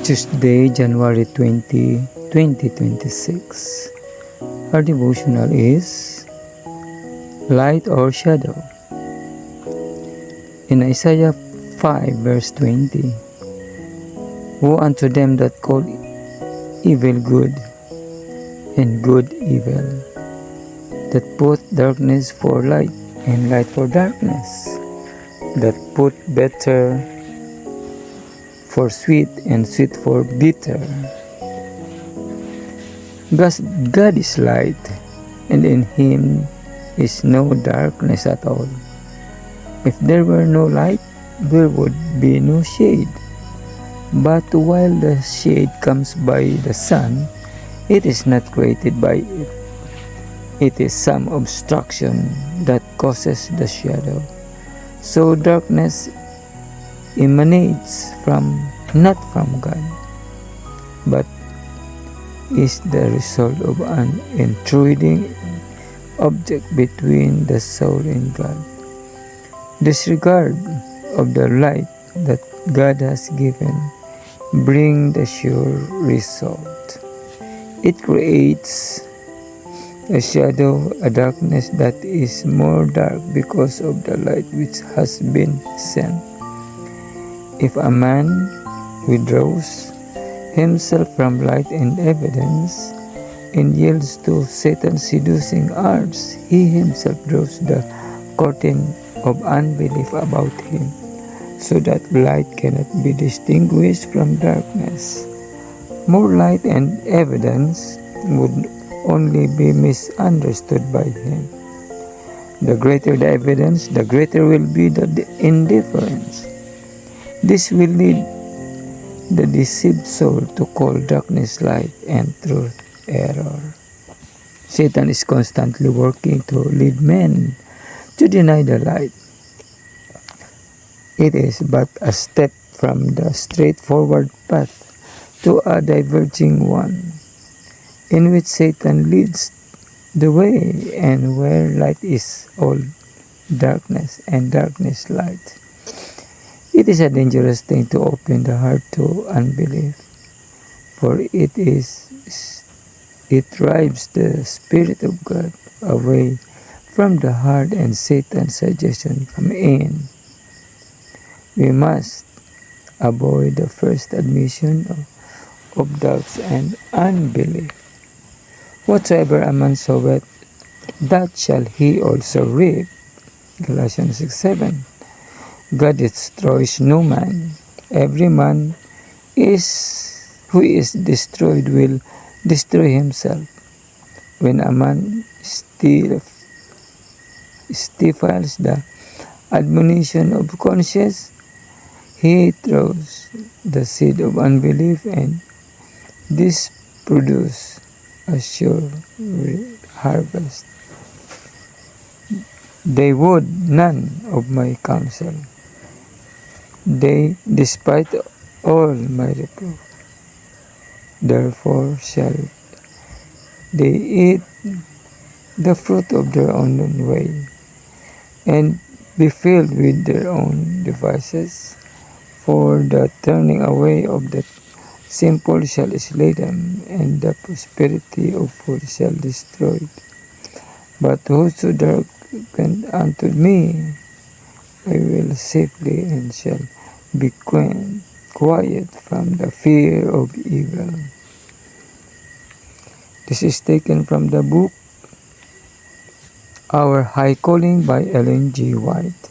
Tuesday, January 20, 2026. Our devotional is Light or Shadow. In Isaiah 5 verse 20, Woe unto them that call evil good, and good evil, that put darkness for light, and light for darkness, that put bitter for sweet, and sweet for bitter. God is light, and in Him is no darkness at all. If there were no light, there would be no shade. But while the shade comes by the sun, it is not created by it. It is some obstruction that causes the shadow. So darkness emanates not from God, but is the result of an intruding object between the soul and God. Disregard of the light that God has given bring the sure result. It creates a shadow, a darkness that is more dark because of the light which has been sent. If a man withdraws himself from light and evidence and yields to Satan's seducing arts, he himself draws the curtain of unbelief about him, so that light cannot be distinguished from darkness. More light and evidence would only be misunderstood by him. The greater the evidence, the greater will be the indifference. This will lead the deceived soul to call darkness light and truth error. Satan is constantly working to lead men to deny the light. It is but a step from the straightforward path to a diverging one, in which Satan leads the way, and where light is all darkness, and darkness light. It is a dangerous thing to open the heart to unbelief, for it drives the Spirit of God away from the heart, and Satan's suggestion come in. We must avoid the first admission of doubts and unbelief. Whatsoever a man soweth, that shall he also reap. Galatians 6:7. God destroys no man. Every man who is destroyed will destroy himself. When a man stifles the admonition of conscience, he throws the seed of unbelief, and this produces a sure harvest. They would none of my counsel. They despite all my reproof. Therefore shall they eat the fruit of their own way, and be filled with their own devices. For the turning away of the simple shall slay them, and the prosperity of fools shall destroy. But whoso darken unto me, I will safely, and shall be quiet from the fear of evil. This is taken from the book Our High Calling by Ellen G. White.